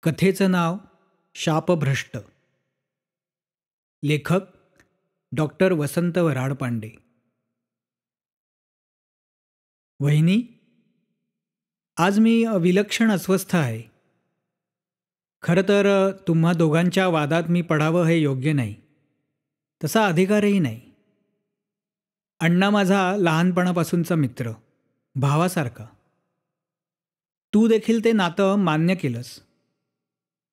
कथेचं नाव शापभ्रष्ट. लेखक डॉक्टर वसंत वराडपांडे. वहिनी, आज मी विलक्षण अस्वस्थ आहे. खरं तर तुम्हा दोघांच्या वादात मी पडावं हे योग्य नाही, तसा अधिकारही नाही. अण्णा माझा लहानपणापासूनचा मित्र, भावासारखा. तू देखील ते नातं मान्य केलंस.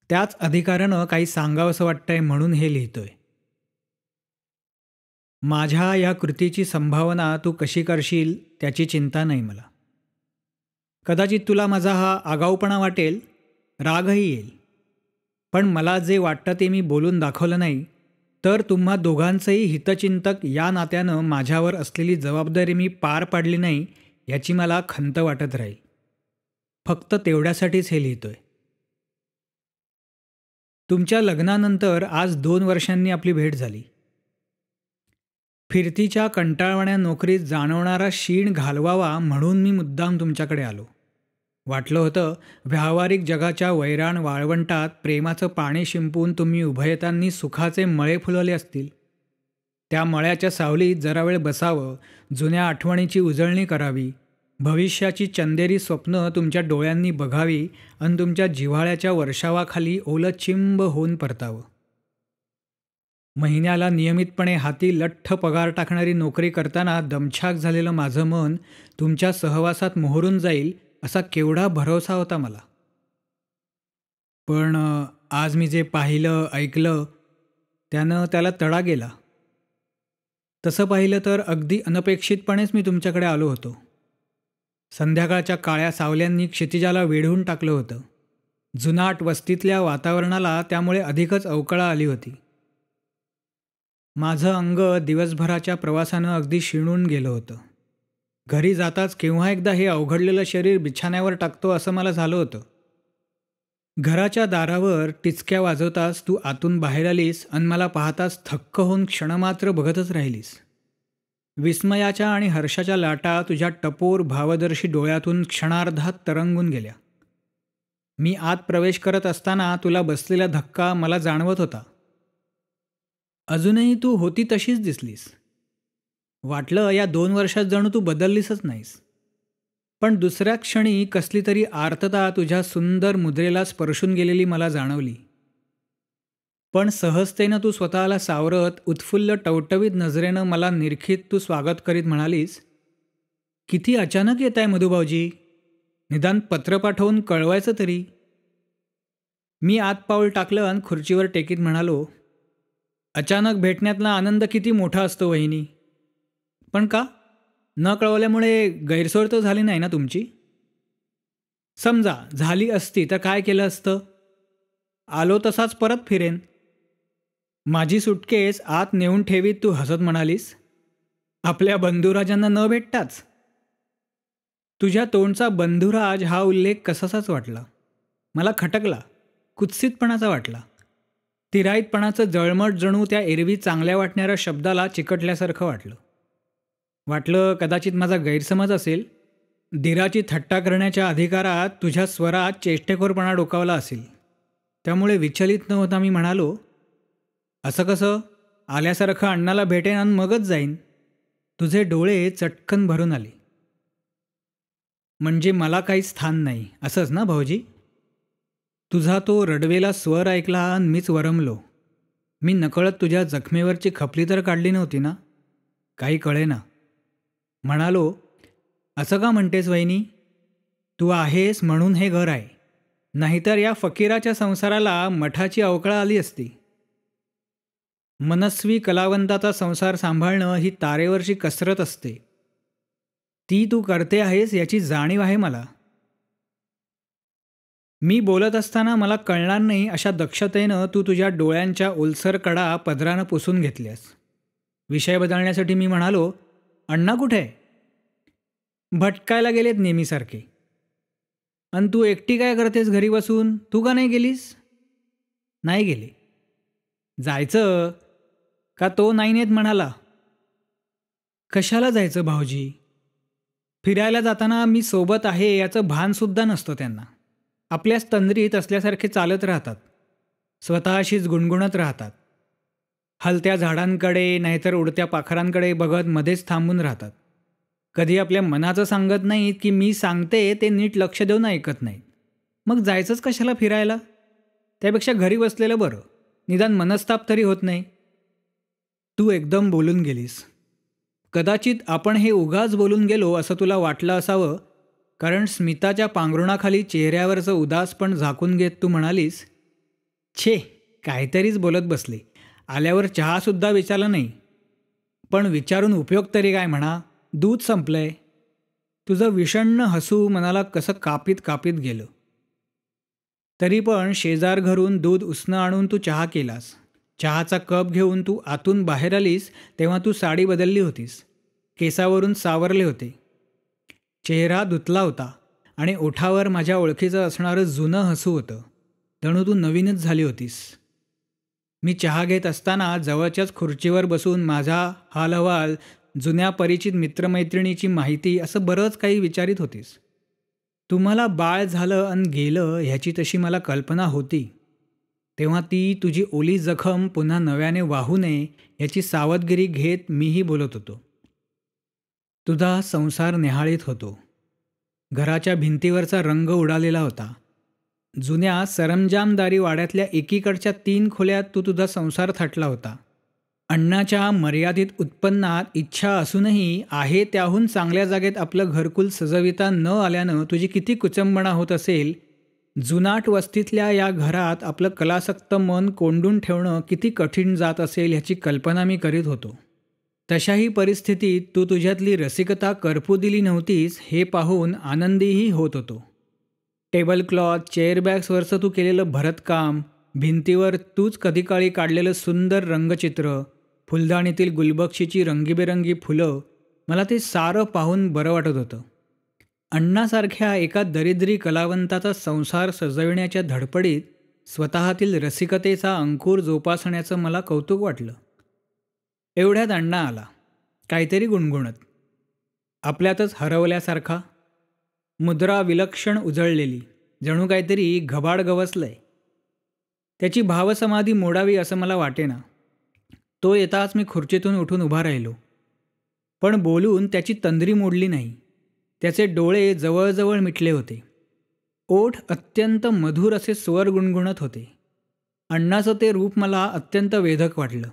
त्याच अधिकारानं काही सांगावंसं वाटतंय म्हणून हे लिहितोय. माझ्या या कृतीची संभावना तू कशी करशील त्याची चिंता नाही मला. कदाचित तुला माझा हा आगाऊपणा वाटेल, रागही येईल. पण मला जे वाटतं ते मी बोलून दाखवलं नाही तर तुम्हा दोघांचंही हितचिंतक या नात्यानं माझ्यावर असलेली जबाबदारी मी पार पाडली नाही याची मला खंत वाटत राहील. फक्त तेवढ्यासाठीच हे लिहितोय. तुमच्या लग्नानंतर आज 2 वर्षांनी आपली भेट झाली. फिरतीच्या कंटाळवाण्या नोकरीत जाणवणारा शीण घालवावा म्हणून मी मुद्दाम तुमच्याकडे आलो. वाटलं होतं व्यावहारिक जगाच्या वैराण वाळवंटात प्रेमाचं पाणी शिंपून तुम्ही उभयतांनी सुखाचे मळे फुलवले असतील. त्या मळ्याच्या सावलीत जरा वेळ बसावं, जुन्या आठवणीची उजळणी करावी, भविष्याची चंदेरी स्वप्न तुमच्या डोळ्यांनी बघावी आणि तुमच्या जिव्हाळ्याच्या वर्षावाखाली ओलं चिंब होऊन परतावं. महिन्याला नियमितपणे हाती लठ्ठ पगार टाकणारी नोकरी करताना दमछाक झालेलं माझं मन तुमच्या सहवासात मोहरून जाईल असा केवढा भरोसा होता मला. पण आज मी जे पाहिलं ऐकलं त्यानं त्याला तडा गेला. तसं पाहिलं तर अगदी अनपेक्षितपणेच मी तुमच्याकडे आलो होतो. संध्याकाळच्या काळ्या सावल्यांनी क्षितिजाला वेढून टाकलं होतं. जुनाट वस्तीतल्या वातावरणाला त्यामुळे अधिकच अवकळा आली होती. माझं अंग दिवसभराच्या प्रवासानं अगदी शिणून गेलं होतं. घरी जाताच केव्हा एकदा हे अवघडलेलं शरीर बिछाण्यावर टाकतो असं मला झालं होतं. घराच्या दारावर टिचक्या वाजवताच तू आतून बाहेर आलीस आणि मला पाहताच थक्क होऊन क्षणमात्र बघतच राहिलीस. विस्मयाच्या आणि हर्षाच्या लाटा तुझ्या टपोर भावदर्शी डोळ्यातून क्षणार्धात तरंगून गेल्या. मी आत प्रवेश करत असताना तुला बसलेला धक्का मला जाणवत होता. अजूनही तू होती तशीच दिसलीस. वाटलं या 2 वर्षात जणू तू बदललीसच नाहीस. पण दुसऱ्या क्षणी कसली तरी आर्तता तुझ्या सुंदर मुद्रेला स्पर्शून गेलेली मला जाणवली. पण सहजतेनं तू स्वतःला सावरत उत्फुल्ल टवटवीत नजरेनं मला निरखीत तू स्वागत करीत म्हणालीस, किती अचानक येत आहे मधुभाऊजी, निदान पत्र पाठवून कळवायचं तरी. मी आत पाऊल टाकलं आणि खुर्चीवर टेकीत म्हणालो, अचानक भेटण्यातला आनंद किती मोठा असतो वहिनी. पण का, न कळवल्यामुळे गैरसोय तर झाली नाही ना तुमची? समजा झाली असती तर काय केलं असतं? आलो तसाच परत फिरेन. माझी सुटकेस आत नेऊन ठेवीत तू हसत म्हणालीस, आपल्या बंधुराजांना न भेटताच. तुझ्या तोंडचा बंधुराज हा उल्लेख कसाचाच वाटला. मला खटकला, कुत्सितपणाचा वाटला. तिराईतपणाचं जळमट जणू त्या एरवी चांगल्या वाटणाऱ्या शब्दाला चिकटल्यासारखं वाटलं. वाटलं कदाचित माझा गैरसमज असेल. धीराची थट्टा करण्याच्या अधिकारात तुझ्या स्वरात चेष्टेखोरपणा डोकावला असेल. त्यामुळे विचलित न होता मी म्हणालो, असं कसं, आल्यासारखं अण्णाला भेटेन आणि मगच जाईन. तुझे डोळे चटकन भरून आले. म्हणजे मला काही स्थान नाही असंच ना भाऊजी? तुझा तो रडवेला स्वर ऐकला आणि मीच वरमलो. मी नकळत तुझ्या जखमेवरची खपली तर काढली नव्हती ना? काही कळेना. म्हणालो, असं का म्हणतेस वहिनी? तू आहेस म्हणून हे घर आहे, नाहीतर या फकीराच्या संसाराला मठाची अवकळा आली असती. मनस्वी कलावंताचा संसार सांभाळणं ही तारेवरची कसरत असते. ती तू करते आहेस याची जाणीव आहे मला. मी बोलत असताना मला कळणार नाही अशा दक्षतेनं तू तुझ्या डोळ्यांच्या ओलसर कडा पदरानं पुसून घेतल्यास. विषय बदलण्यासाठी मी म्हणालो, अण्णा कुठे आहे? भटकायला गेलेत नेहमीसारखे. आणि तू एकटी काय करतेस घरी बसून? तू का नाही गेलीस? नाही गेले. जायचं का तो नाही नेत म्हणाला? कशाला जायचं भाऊजी? फिरायला जाताना मी सोबत आहे याचं भानसुद्धा नसतं त्यांना. आपल्याच तंद्रीत असल्यासारखे चालत राहतात, स्वतःशीच गुणगुणत राहतात, हलत्या झाडांकडे नाहीतर उडत्या पाखरांकडे बघत मध्येच थांबून राहतात. कधी आपल्या मनाचं सांगत नाहीत की मी सांगते ते नीट लक्ष देऊन ऐकत नाहीत. मग जायचंच कशाला फिरायला? त्यापेक्षा घरी बसलेलं बरं, निदान मनस्ताप तरी होत नाही. तू एकदम बोलून गेलीस. कदाचित आपण हे उगाच बोलून गेलो असं तुला वाटलं असावं, कारण स्मिताच्या पांघरुणाखाली चेहऱ्यावरचं उदासपण झाकून घेत तू म्हणालीस, छे, काहीतरीच बोलत बसले, आल्यावर चहासुद्धा विचारला नाही. पण विचारून उपयोग तरी काय म्हणा, दूध संपलंय. तुझं विषण्ण हसू मनाला कसं कापीत कापीत गेलं. तरी पण शेजार घरून दूध उसणं आणून तू चहा केलास. चहाचा कप घेऊन तू आतून बाहेर आलीस तेव्हा तू साडी बदलली होतीस, केसावरून सावरले होते, चेहरा धुतला होता आणि ओठावर माझ्या ओळखीचं असणारं जुनं हसू होतं. जणू तू नवीनच झाली होतीस. मी चहा घेत असताना जवळच्याच खुर्चीवर बसून माझा हालहवाल, जुन्या परिचित मित्रमैत्रिणीची माहिती असं बरंच काही विचारित होतीस. तुम्हाला बाळ झालं आणि गेलं ह्याची तशी मला कल्पना होती. तेव्हा ती तुझी ओली जखम पुन्हा नव्याने वाहू नये याची सावधगिरी घेत मीही बोलत होतो. तुझा संसार निहाळीत होतो. घराच्या भिंतीवरचा रंग उडालेला होता. जुन्या सरंजामदारी वाड्यातल्या एकीकडच्या 3 खोल्यात तू तुझा संसार थाटला होता. अण्णाच्या मर्यादित उत्पन्नात इच्छा असूनही आहे त्याहून चांगल्या जागेत आपलं घरकुल सजविता न आल्यानं तुझी किती कुचंबणा होत असेल. जुनाट वस्तीतल्या या घरात आपलं कलासक्त मन कोंडून ठेवणं किती कठीण जात असेल ह्याची कल्पना मी करीत होतो. तशाही परिस्थितीत तू तुझ्यातली रसिकता करपू दिली नव्हतीस हे पाहून आनंदीही होत होतो. टेबल क्लॉथ, चेअरबॅग्सवरचं तू केलेलं भरतकाम, भिंतीवर तूच कधी काळी काढलेलं सुंदर रंगचित्र, फुलदाणीतील गुलबक्षीची रंगीबेरंगी फुलं, मला ते सारं पाहून बरं वाटत होतं. अण्णासारख्या एका दरिद्री कलावंताचा संसार सजविण्याच्या धडपडीत स्वतःतील रसिकतेचा अंकुर जोपासण्याचं मला कौतुक वाटलं. एवढ्यात अण्णा आला, काहीतरी गुणगुणत, आपल्यातच हरवल्यासारखा. मुद्रा विलक्षण उजळलेली, जणू काहीतरी घबाड गवसलंय. त्याची भावसमाधी मोडावी असं मला वाटेना. तो येताच मी खुर्चीतून उठून उभा राहिलो. पण बोलून त्याची तंद्री मोडली नाही. त्याचे डोळे जवळजवळ मिटले होते. ओठ अत्यंत मधुर असे स्वर गुणगुणत होते. अण्णाचं ते रूप मला अत्यंत वेधक वाटलं.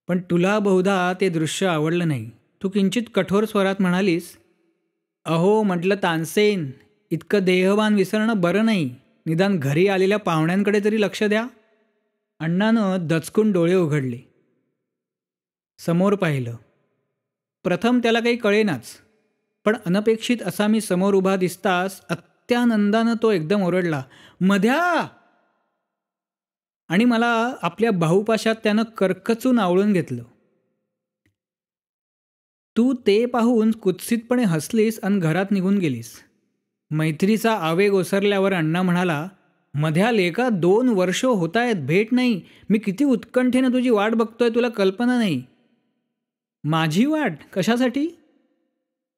पण तुला बहुधा ते दृश्य आवडलं नाही. तू किंचित कठोर स्वरात म्हणालीस, अहो म्हटलं तानसेन, इतकं देहभान विसरणं बरं नाही. निदान घरी आलेल्या पाहुण्यांकडे तरी लक्ष द्या. अण्णानं दचकून डोळे उघडले. समोर पाहिलं. प्रथम त्याला काही कळेनाच, पण अनपेक्षित असा मी समोर उभा दिसताच अत्यानंदानं तो एकदम ओरडला, मध्या! आणि मला आपल्या बाहुपाशात त्यानं करकचून आवळून घेतलं. तू ते पाहून कुत्सितपणे हसलीस आणि घरात निघून गेलीस. मैत्रीचा आवेग ओसरल्यावर अण्णा म्हणाला, मध्या लेका, 2 वर्ष होत आहेत, भेट नाही. मी किती उत्कंठेनं तुझी वाट बघतोय तुला कल्पना नाही. माझी वाट कशासाठी?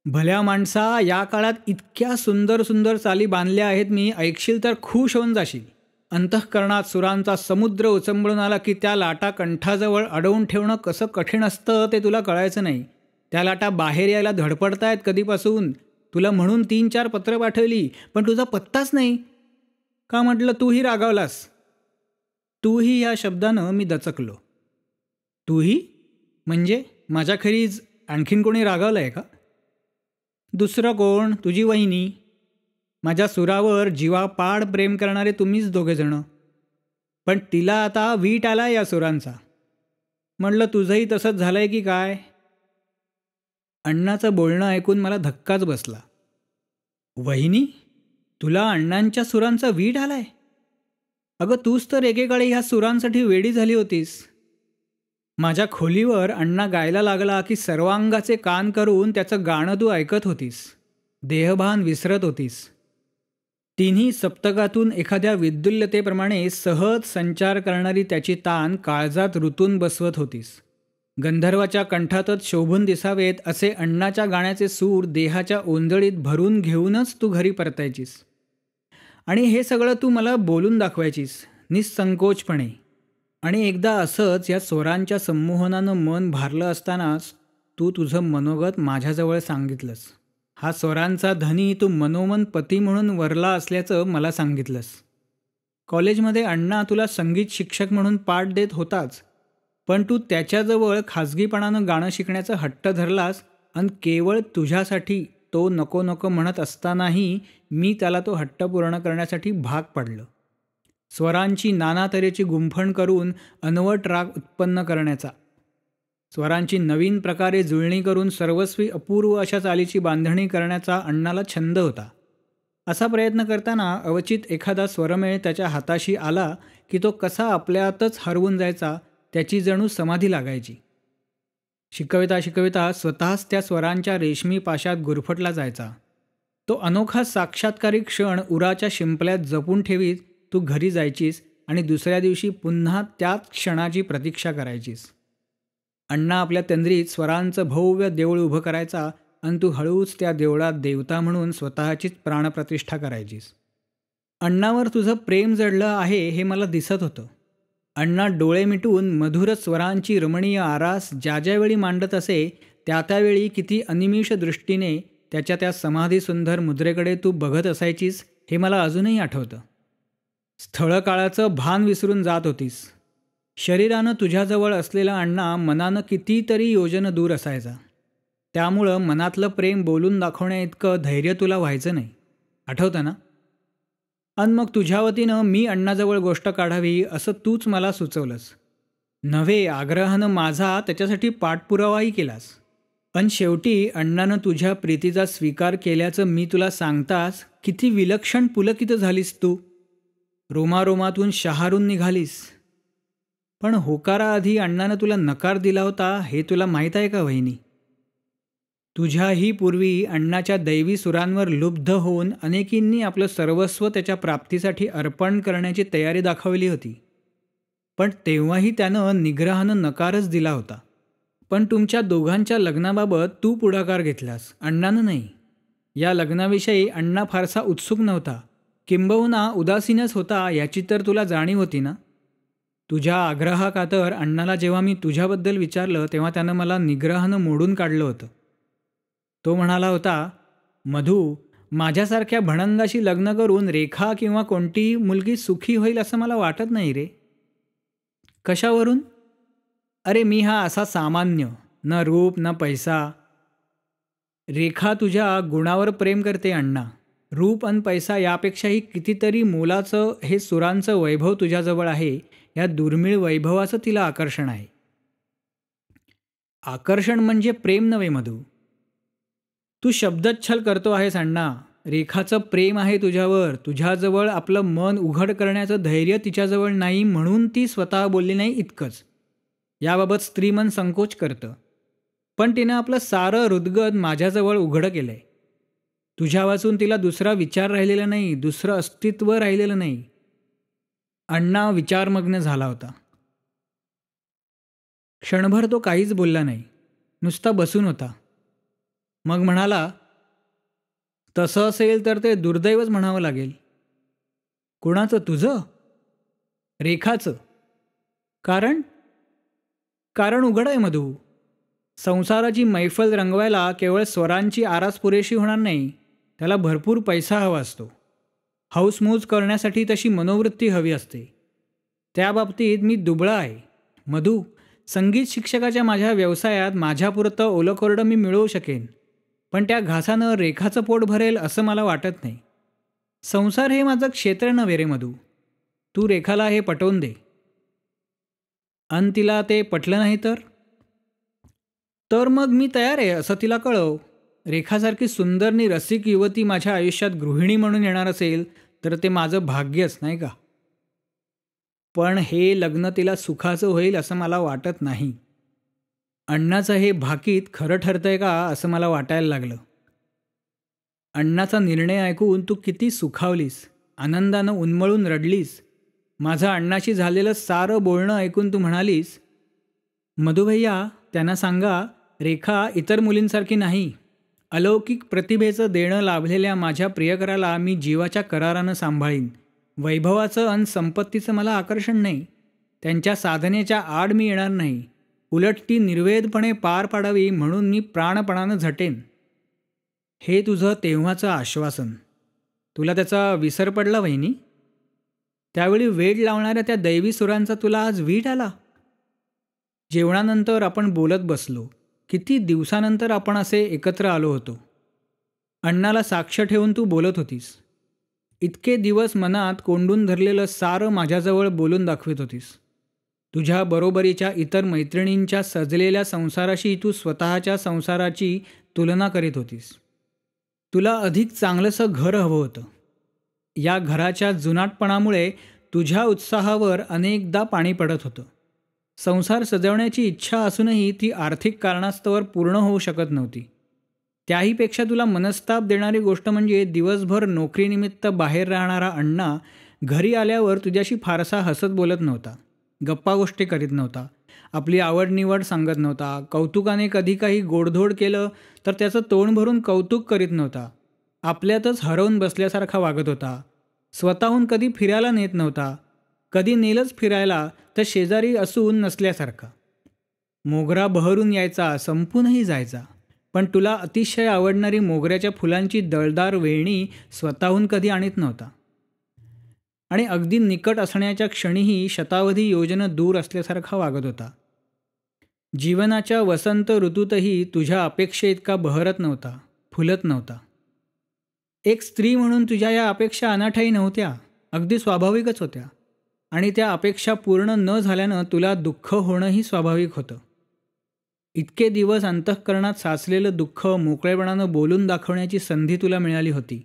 भल्या माणसा, या काळात इतक्या सुंदर सुंदर चाली बांधल्या आहेत, मी ऐकशील तर खुश होऊन जाशील. अंतःकरणात सुरांचा समुद्र उचंबळून आला की त्या लाटा कंठाजवळ अडवून ठेवणं कसं कठीण असतं ते तुला कळायचं नाही. त्या लाटा बाहेर यायला धडपडतायत कधीपासून. तुला म्हणून 3-4 पत्रं पाठवली, पण तुझा पत्ताच नाही. का म्हटलं तूही रागावलास. तूही या शब्दानं मी दचकलो. तूही म्हणजे माझ्याखेरीज आणखीन कोणी रागावलं आहे का? दुसरं कोण? तुझी वहिनी. माझ्या सुरावर जीवापाड प्रेम करणारे तुम्हीच दोघेजणं. पण तिला आता वीट आला या सुरांचा. म्हटलं तुझंही तसंच झालं आहे की काय? अण्णाचं बोलणं ऐकून मला धक्काच बसला. वहिनी? तुला अण्णांच्या सुरांचा वीट आलाय? अगं तूच तर एकेकाळी ह्या सुरांसाठी वेडी झाली होतीस. माझ्या खोलीवर अण्णा गायला लागला की सर्वांगाचे कान करून त्याचं गाणं तू ऐकत होतीस. देहभान विसरत होतीस. 3ही सप्तकातून एखाद्या विद्युल्यतेप्रमाणे सहज संचार करणारी त्याची तान काळजात रुतून बसवत होतीस. गंधर्वाच्या कंठातच शोभून दिसावेत असे अण्णाच्या गाण्याचे सूर देहाच्या ओंजळीत भरून घेऊनच तू घरी परतायचीस. आणि हे सगळं तू मला बोलून दाखवायचीस निसंकोचपणे. आणि एकदा असंच या स्वरांच्या संमोहनानं मन भारलं असतानाच तू तुझं मनोगत माझ्याजवळ सांगितलंस. हा स्वरांचा धनी तू मनोमन पती म्हणून वरला असल्याचं मला सांगितलंस. कॉलेजमध्ये अण्णा तुला संगीत शिक्षक म्हणून पाठ देत होताच, पण तू त्याच्याजवळ खाजगीपणानं गाणं शिकण्याचा हट्ट धरलास आणि केवळ तुझ्यासाठी तो नको नको म्हणत असतानाही मी त्याला तो हट्ट पूर्ण करण्यासाठी भाग पडलं. स्वरांची नाना तऱ्हेची गुंफण करून अनवट राग उत्पन्न करण्याचा, स्वरांची नवीन प्रकारे जुळणी करून सर्वस्वी अपूर्व अशा चालीची बांधणी करण्याचा अण्णाला छंद होता. असा प्रयत्न करताना अवचित एखादा स्वरमेळ त्याच्या हाताशी आला की तो कसा आपल्यातच हरवून जायचा, त्याची जणू समाधी लागायची. शिकविता शिकविता स्वतःच त्या स्वरांच्या रेशमी पाशात गुरफटला जायचा. तो अनोखा साक्षात्कारी क्षण उराच्या शिंपल्यात जपून ठेवीत तू घरी जायचीस आणि दुसऱ्या दिवशी पुन्हा त्याच क्षणाची प्रतीक्षा करायचीस. अण्णा आपल्या तंद्रीत स्वरांचं भव्य देऊळ उभं करायचा आणि तू हळूच त्या देवळात देवता म्हणून स्वतःचीच प्राणप्रतिष्ठा करायचीस. अण्णावर तुझं प्रेम जडलं आहे हे मला दिसत होतं. अण्णा डोळे मिटून मधुर स्वरांची रमणीय आरास ज्या ज्यावेळी मांडत असे त्या त्यावेळी किती अनिमिष दृष्टीने त्याच्या त्या समाधीसुंदर मुद्रेकडे तू बघत असायचीस हे मला अजूनही आठवतं. स्थळकाळाचं भान विसरून जात होतीस. शरीरानं तुझ्याजवळ असलेला अण्णा मनानं कितीतरी योजनं दूर असायचा. त्यामुळं मनातलं प्रेम बोलून दाखवण्याइतकं धैर्य तुला व्हायचं नाही. आठवतं ना? आणि मग तुझ्या वतीनं मी अण्णाजवळ गोष्ट काढावी असं तूच मला सुचवलंस. नव्हे, आग्रहानं माझा त्याच्यासाठी पाठपुरावाही केलास. पण शेवटी अण्णानं तुझ्या प्रीतीचा स्वीकार केल्याचं मी तुला सांगताच किती विलक्षण पुलकित झालीस तू. रोमारोमातून शहारून निघालीस. पण होकाराआधी अण्णानं तुला नकार दिला होता हे तुला माहीत आहे का वहिनी? तुझ्याही पूर्वी अण्णाच्या दैवी सुरांवर लुब्ध होऊन अनेकींनी आपलं सर्वस्व त्याच्या प्राप्तीसाठी अर्पण करण्याची तयारी दाखवली होती. पण तेव्हाही त्यानं निग्रहानं नकारच दिला होता. पण तुमच्या दोघांच्या लग्नाबाबत तू पुढाकार घेतलास, अण्णानं नाही. या लग्नाविषयी अण्णा फारसा उत्सुक नव्हता, किंबहुना उदासीनच होता याची तर तुला जाणीव होती ना. तुझ्या आग्रहाखातर अण्णाला जेव्हा मी तुझ्याबद्दल विचारलं तेव्हा त्यानं मला निग्रहानं मोडून काढलं होतं. तो म्हणाला होता, मधू, माझ्यासारख्या भणंगाशी लग्न करून रेखा किंवा कोणतीही मुलगी सुखी होईल असं मला वाटत नाही रे. कशावरून? अरे मी हा असा सामान्य, न रूप न पैसा. रेखा तुझ्या गुणावर प्रेम करते अण्णा. रूप आणि पैसा यापेक्षाही कितीतरी मोलाचं हे सुरांचं वैभव तुझ्याजवळ आहे. या दुर्मिळ वैभवाचं तिला आकर्षण आहे. आकर्षण म्हणजे प्रेम नव्हे मधू. तू शब्दच्छल करतो आहेस अण्णा. रेखाचं प्रेम आहे तुझ्यावर. तुझ्याजवळ आपलं मन उघड करण्याचं धैर्य तिच्याजवळ नाही म्हणून ती स्वतः बोलली नाही इतकंच. याबाबत स्त्रीमन संकोच करतं. पण तिनं आपलं सारं हृदगत माझ्याजवळ उघडं केलं आहे. तुझ्या वाचून तिला दुसरा विचार राहिलेला नाही, दुसरं अस्तित्व राहिलेलं नाही. अण्णा विचारमग्न झाला होता. क्षणभर तो काहीच बोलला नाही, नुसता बसून होता. मग म्हणाला, तसं असेल तर ते दुर्दैवच म्हणावं लागेल. कुणाचं? तुझं? रेखाचं? कारण? कारण उघड आहे मधू. संसाराची मैफल रंगवायला केवळ स्वरांची आरास पुरेशी होणार नाही, त्याला भरपूर पैसा हवा असतो. हौसमौज करण्यासाठी तशी मनोवृत्ती हवी असते. त्या बाबतीत मी दुबळा आहे मधू. संगीत शिक्षकाच्या माझ्या व्यवसायात माझ्यापुरतं ओलंकोरडं मी मिळवू शकेन, पण त्या घासानं रेखाचं पोट भरेल असं मला वाटत नाही. संसार हे माझं क्षेत्र नव्हे रे मधू. तू रेखाला हे पटवून दे. अन तिला ते पटलं नाही तर मग मी तयार आहे असं तिला कळव. रेखासारखी सुंदर आणि रसिक युवती माझ्या आयुष्यात गृहिणी म्हणून येणार असेल तर ते माझं भाग्यच नाही का. पण हे लग्न तिला सुखाचं होईल असं मला वाटत नाही. अण्णाचं हे भाकीत खरं ठरतंय का असं मला वाटायला लागलं. अण्णाचा निर्णय ऐकून तू किती सुखावलीस, आनंदानं उन्मळून रडलीस. माझं अण्णाशी झालेलं सारं बोलणं ऐकून तू म्हणालीस, मधुभैया त्यांना सांगा रेखा इतर मुलींसारखी नाही. अलौकिक प्रतिभेचं देणं लाभलेल्या माझ्या प्रियकराला मी जीवाच्या करारानं सांभाळीन. वैभवाचं अन संपत्तीचं मला आकर्षण नाही. त्यांच्या साधनेच्या आड मी येणार नाही. उलट ती निर्वेदपणे पार पाडावी म्हणून मी प्राणपणानं झटेन. हे तुझं तेव्हाचं आश्वासन. तुला त्याचा विसर पडला वहिनी? त्यावेळी वेड लावणाऱ्या त्या दैवी सुरांचा तुला आज वीट आला? जेवणानंतर आपण बोलत बसलो. किती दिवसानंतर आपण असे एकत्र आलो होतो. अण्णाला साक्ष ठेवून तू बोलत होतीस. इतके दिवस मनात कोंडून धरलेलं सारं माझ्याजवळ बोलून दाखवित होतीस. तुझ्या बरोबरीच्या इतर मैत्रिणींच्या सजलेल्या संसाराशी तू स्वतःच्या संसाराची तुलना करीत होतीस. तुला अधिक चांगलंसं घर हवं होतं. या घराच्या जुनाटपणामुळे तुझ्या उत्साहावर अनेकदा पाणी पडत होतं. संसार सजवण्याची इच्छा असूनही ती आर्थिक कारणास्तव पूर्ण होऊ शकत नव्हती. त्याहीपेक्षा तुला मनस्ताप देणारी गोष्ट म्हणजे दिवसभर नोकरीनिमित्त बाहेर राहणारा अण्णा घरी आल्यावर तुझ्याशी फारसा हसत बोलत नव्हता, गप्पा गोष्टी करीत नव्हता, आपली आवडनिवड सांगत नव्हता, कौतुकाने कधी काही गोडधोड केलं तर त्याचं तोंड भरून कौतुक करीत नव्हता, आपल्यातच हरवून बसल्यासारखा वागत होता, स्वतःहून कधी फिरायला नेत नव्हता, कधी नेलंच फिरायला तर शेजारी असून नसल्यासारखा. मोगरा बहरून यायचा, संपूनही जायचा, पण तुला अतिशय आवडणारी मोगऱ्याच्या फुलांची दळदार वेणी स्वतःहून कधी आणत नव्हता. आणि अगदी निकट असण्याच्या क्षणीही शतावधी योजनं दूर असल्यासारखा वागत होता. जीवनाच्या वसंत ऋतूतही तुझ्या अपेक्षेइतका बहरत नव्हता, फुलत नव्हता. एक स्त्री म्हणून तुझ्या या अपेक्षा अनाठाई नव्हत्या, अगदी स्वाभाविकच होत्या. आणि त्या अपेक्षा पूर्ण न झाल्यानं तुला दुःख होणंही स्वाभाविक होतं. इतके दिवस अंतःकरणात साचलेलं दुःख मोकळेपणानं बोलून दाखवण्याची संधी तुला मिळाली होती.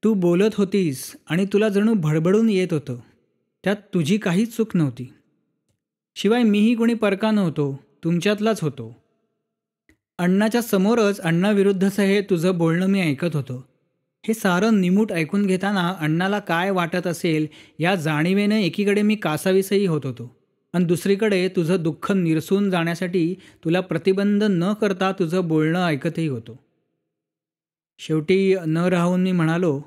तू बोलत होतीस आणि तुला जणू भडभडून येत होतं. त्यात तुझी काहीच चूक नव्हती. शिवाय मीही कोणी परका नव्हतो, तुमच्यातलाच होतो. अण्णाच्या समोरच अण्णाविरुद्धचं हे तुझं बोलणं मी ऐकत होतो. हे सारं निमूट ऐकून घेताना अण्णाला काय वाटत असेल या जाणीवेनं एकीकडे मी कासावीसही होत होतो आणि दुसरीकडे तुझं दुःख निरसून जाण्यासाठी तुला प्रतिबंध न करता तुझं बोलणं ऐकतही होतो. शेवटी न राहून मी म्हणालो,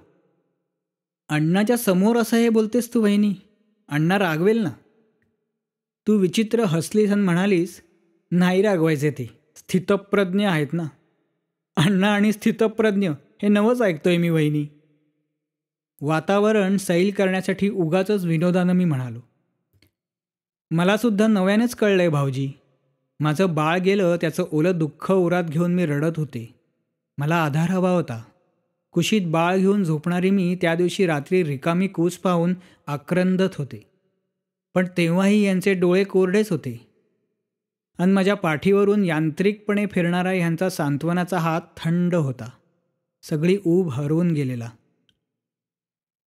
अण्णाच्या समोर असं हे बोलतेस तू वहिनी? अण्णा रागवेल ना? तू विचित्र हसलीस आणि म्हणालीस, नाही रागवायचे, ते स्थितप्रज्ञ आहेत ना. अण्णा आणि स्थितप्रज्ञ हे नवंच ऐकतोय मी वहिनी. वातावरण सैल करण्यासाठी उगाचच विनोदानं मी म्हणालो, मलासुद्धा नव्यानेच कळलंय भाऊजी. माझं बाळ गेलं त्याचं ओलं दुःख उरात घेऊन मी रडत होते. मला आधार हवा होता. कुशीत बाळ घेऊन झोपणारी मी त्या दिवशी रात्री रिकामी कूस पाहून आक्रंदत होते. पण तेव्हाही यांचे डोळे कोरडेच होते आणि माझ्या पाठीवरून यांत्रिकपणे फिरणारा ह्यांचा सांत्वनाचा हात थंड होता. सगळी ऊब हरवून गेलेला.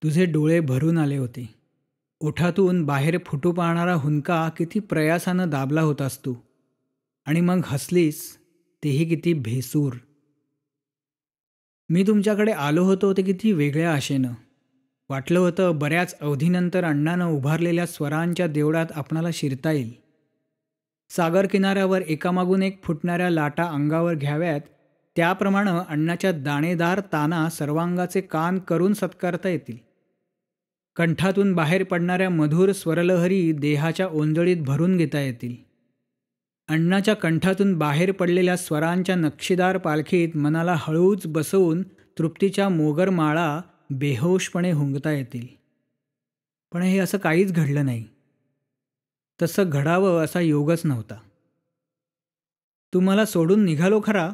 तुझे डोळे भरून आले होते. ओठातून बाहेर फुटू पाहणारा हुंदका किती प्रयासानं दाबला होतास तू. आणि मग हसलीस, तेही किती भेसूर. मी तुमच्याकडे आलो होतो ते किती वेगळ्या आशेनं. वाटलं होतं बऱ्याच अवधीनंतर अण्णानं उभारलेल्या स्वरांच्या देवळात आपणाला शिरता येईल. सागर किनाऱ्यावर एकामागून एक फुटणाऱ्या लाटा अंगावर घ्याव्यात त्याप्रमाणे अण्णाच्या दाणेदार ताना सर्वांगाचे कान करून सत्कारता येतील. कंठातून बाहेर पडणाऱ्या मधुर स्वरलहरी देहाच्या ओंजळीत भरून घेता येतील. अण्णाच्या कंठातून बाहेर पडलेल्या स्वरांच्या नक्षीदार पालखीत मनाला हळूच बसवून तृप्तीच्या मोगर माळा बेहोशपणे हुंगता येतील. पण हे असं काहीच घडलं नाही. तसं घडावं असा योगच नव्हता. तुम्हाला सोडून निघालो खरा,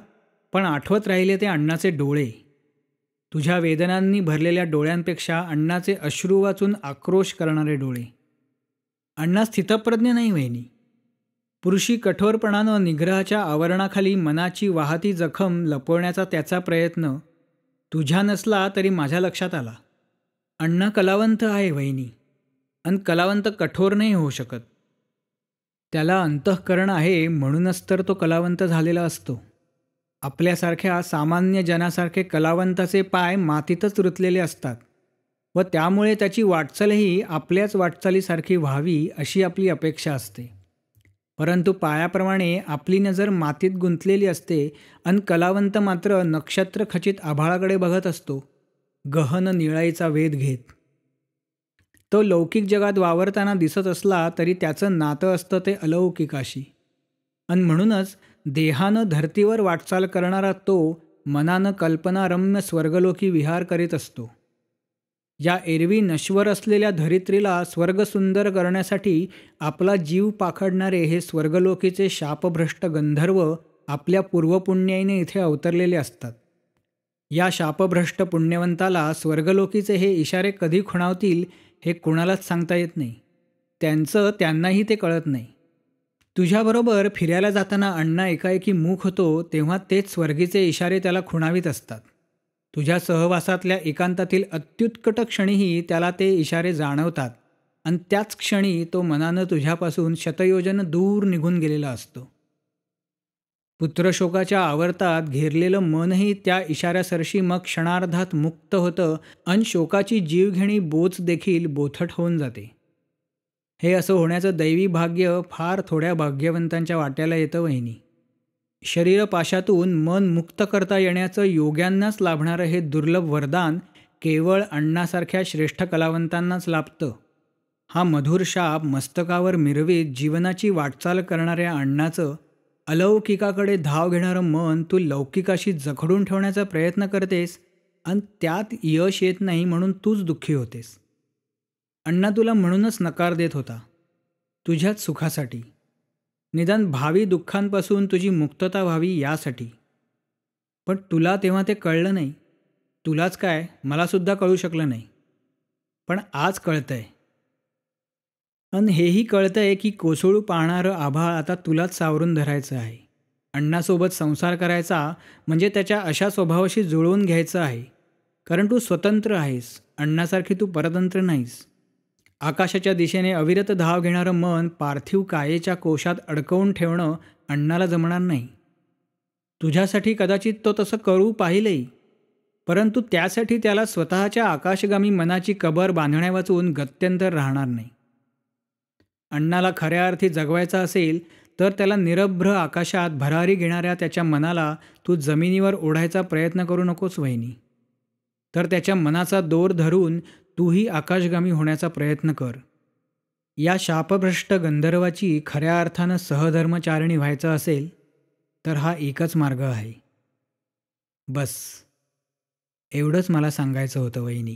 पण आठवत राहिले ते अण्णाचे डोळे. तुझ्या वेदनांनी भरलेल्या डोळ्यांपेक्षा अण्णाचे अश्रू वाचून आक्रोश करणारे डोळे. अण्णा स्थितप्रज्ञ नाही वहिनी. पुरुषी कठोरपणानं निग्रहाच्या आवरणाखाली मनाची वाहती जखम लपवण्याचा त्याचा प्रयत्न तुझ्या नसला तरी माझ्या लक्षात आला. अण्णा कलावंत आहे वहिनी, आणि कलावंत कठोर नाही होऊ शकत. त्याला अंतःकरण आहे म्हणूनच तर तो कलावंत झालेला असतो. आपल्यासारख्या सामान्य जनासारखे कलावंताचे पाय मातीतच रुतलेले असतात व त्यामुळे त्याची वाटचालही आपल्याच वाटचालीसारखी व्हावी अशी आपली अपेक्षा असते. परंतु पायाप्रमाणे आपली नजर मातीत गुंतलेली असते आणि कलावंत मात्र नक्षत्रखचित आभाळाकडे बघत असतो, गहन निळाईचा वेध घेत. तो लौकिक जगात वावरताना दिसत असला तरी त्याचं नातं असतं ते अलौकिकाशी. आणि म्हणूनच देहानं धर्तीवर वाटचाल करणारा तो मनानं कल्पनारम्य स्वर्गलोकी विहार करीत असतो. या एरवी नश्वर असलेल्या धरित्रीला स्वर्गसुंदर करण्यासाठी आपला जीव पाखडणारे हे स्वर्गलोकीचे शापभ्रष्ट गंधर्व आपल्या पूर्वपुण्याईने इथे अवतरलेले असतात. या शापभ्रष्ट पुण्यवंताला स्वर्गलोकीचे हे इशारे कधी खुणावतील हे कोणालाच सांगता येत नाही. त्यांचं त्यांनाही ते कळत नाही. तुझ्याबरोबर फिरायला जाताना अण्णा एकाएकी मूक होतो तेव्हा तेच स्वर्गीचे इशारे त्याला खुणावीत असतात. तुझ्या सहवासातल्या एकांतातील अत्युत्कट क्षणीही त्याला ते इशारे जाणवतात आणि त्याच क्षणी तो मनानं तुझ्यापासून शतयोजन दूर निघून गेलेला असतो. पुत्रशोकाच्या आवर्तात घेरलेलं मनही त्या इशाऱ्यासरशी मग क्षणार्धात मुक्त होतं आणि शोकाची जीवघेणी बोच देखील बोथट होऊन जाते. हे असं होण्याचं दैवी भाग्य फार थोड्या भाग्यवंतांच्या वाट्याला येतं वहिनी. शरीरपाशातून मन मुक्त करता येण्याचं योग्यांनाच लाभणारं हे दुर्लभ वरदान केवळ अण्णासारख्या श्रेष्ठ कलावंतांनाच लाभतं. हा मधुर शाप मस्तकावर मिरवीत जीवनाची वाटचाल करणाऱ्या अण्णाचं अलौकिकाकडे धाव घेणारं मन तू लौकिकाशी जखडून ठेवण्याचा प्रयत्न करतेस आणि त्यात यश येत नाही म्हणून तूच दुःखी होतेस. अण्णा तुला म्हणूनच नकार देत होता, तुझ्याच सुखासाठी, निदान भावी दुःखांपासून तुझी मुक्तता व्हावी यासाठी. पण तुला तेव्हा ते कळलं नाही. तुलाच काय, मलासुद्धा कळू शकलं नाही. पण आज कळतंय. अन हेही कळतंय की कोसळू पाहणारं आभाळ आता तुलाच सावरून धरायचं आहे. अण्णासोबत संसार करायचा म्हणजे त्याच्या अशा स्वभावाशी जुळवून घ्यायचं आहे. कारण तू स्वतंत्र आहेस, अण्णासारखी तू परतंत्र नाहीस. आकाशाच्या दिशेने अविरत धाव घेणारं मन पार्थिव कायेच्या कोशात अडकवून ठेवणं अण्णाला जमणार नाही. तुझ्यासाठी कदाचित तो तसं करू पाहिलंही, परंतु त्यासाठी त्याला स्वतःच्या आकाशगामी मनाची कबर बांधण्यावाचून गत्यंतर राहणार नाही. अण्णाला खऱ्या अर्थी जगवायचा असेल तर त्याला निरभ्र आकाशात भरारी घेणाऱ्या त्याच्या मनाला तू जमिनीवर ओढायचा प्रयत्न करू नकोस वहिनी. तर त्याच्या मनाचा दोर धरून तूही आकाशगामी होण्याचा प्रयत्न कर. या शापभ्रष्ट गंधर्वाची खऱ्या अर्थानं सहधर्मचारिणी व्हायचं असेल तर हा एकच मार्ग आहे. बस एवढंच मला सांगायचं होतं वहिनी.